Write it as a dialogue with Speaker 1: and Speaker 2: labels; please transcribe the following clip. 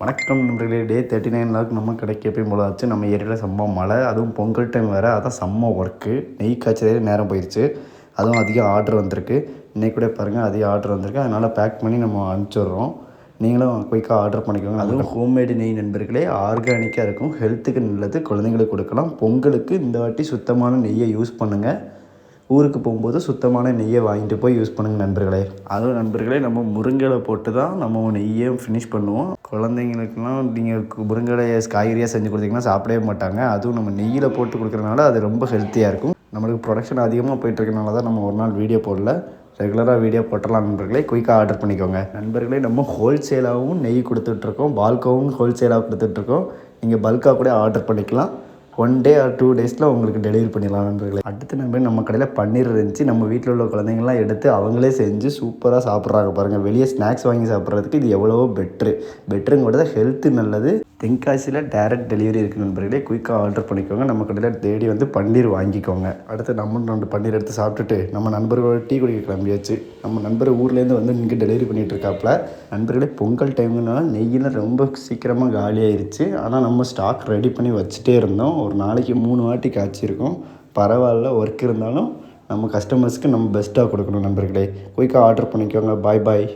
Speaker 1: வணக்கம் நண்பர்களே. டே 39 லாக் நம்ம கடைக்கு எப்பயும் போல ஆச்சு. நம்ம ஏரியாவில் செம்ம மழை, அதுவும் பொங்கல் டைம் வேறு, அதான் செம்ம ஒர்க்கு. நெய் காய்ச்சலே நேரம் போயிடுச்சு. அதுவும் அதிக ஆர்டர் வந்திருக்கு. இன்றைக்கி கூட பாருங்கள் அதிக ஆர்டர் வந்திருக்கு. அதனால் பேக் பண்ணி நம்ம அனுப்பிச்சிடுறோம். நீங்களும் குயிக்காக ஆர்டர் பண்ணிக்கோங்க. அதுவும் ஹோம்மேடு நெய் நண்பர்களே, ஆர்கானிக்காக இருக்கும், ஹெல்த்துக்கு நல்லது, குழந்தைங்களுக்கு கொடுக்கலாம். பொங்கலுக்கு இந்த வாட்டி சுத்தமான நெய்யை யூஸ் பண்ணுங்கள். ஊருக்கு போகும்போது சுத்தமான நெய்யை வாங்கிட்டு போய் யூஸ் பண்ணுங்கள் நண்பர்களே. அதுவும் நண்பர்களே, நம்ம முருங்கலை போட்டு தான் நம்ம நெய்யை ஃபினிஷ் பண்ணுவோம். குழந்தைங்களுக்குலாம் நீங்கள் முருங்கலையை காய்கறியாக செஞ்சு கொடுத்தீங்கன்னா சாப்பிடவே மாட்டாங்க. அதுவும் நம்ம நெய்யில் போட்டு கொடுக்குறதுனால அது ரொம்ப ஹெல்த்தியாக இருக்கும். நம்மளுக்கு ப்ரொடக்ஷன் அதிகமாக போயிட்டுருக்கனால தான் நம்ம ஒரு நாள் வீடியோ போடல. ரெகுலராக வீடியோ போட்டலாம் நண்பர்களே. குயிக்காக ஆர்டர் பண்ணிக்கோங்க நண்பர்களே. நம்ம ஹோல்சேலாகவும் நெய் கொடுத்துட்ருக்கோம், பால்காவும் ஹோல்சேலாக கொடுத்துட்ருக்கோம். நீங்கள் பல்காக கூட ஆர்டர் பண்ணிக்கலாம். 1 டே ஆர் 2 டேஸில் உங்களுக்கு டெலிவரி பண்ணிடலாம் நண்பர்களே. அடுத்த நண்பர் நம்ம கடையில் பன்னீர் இருந்துச்சு. நம்ம வீட்டில் உள்ள குழந்தைங்கள்லாம் எடுத்து அவங்களே செஞ்சு சூப்பராக சாப்பிட்றாங்க பாருங்கள். வெளியே ஸ்நாக்ஸ் வாங்கி சாப்பிட்றதுக்கு இது எவ்வளவோ பெட்டருங்க கூட தான், ஹெல்த்து நல்லது. தென்காசியில் டேரெக்ட் டெலிவரி இருக்குது நண்பர்களே. குயிக்காக ஆர்டர் பண்ணிக்கோங்க. நம்ம கடையில் தேடி வந்து பன்னீர் வாங்கிக்கோங்க. அடுத்து நம்ம 2 பன்னீர் எடுத்து சாப்பிட்டுட்டு நம்ம நண்பர்களோட டீ குடிக்க கிளம்பியாச்சு. நம்ம நண்பர் ஊர்லேருந்து வந்து இங்கே டெலிவரி பண்ணிகிட்டு இருக்காப்புல. நண்பர்களே, பொங்கல் டைம்னால நெய்யில் ரொம்ப சீக்கிரமாக காலியாயிருச்சு. ஆனால் நம்ம ஸ்டாக் ரெடி பண்ணி வச்சுட்டே இருந்தோம். ஒரு நாளைக்கு 3 வாட்டி காய்ச்சிருக்கோம். பரவாயில்ல, ஒர்க் இருந்தாலும் நம்ம கஸ்டமர்ஸ்க்கு நம்ம பெஸ்ட்டாக கொடுக்கணும் நண்பர்களே. குயிக்காக ஆர்டர் பண்ணிக்கோங்க. பாய்.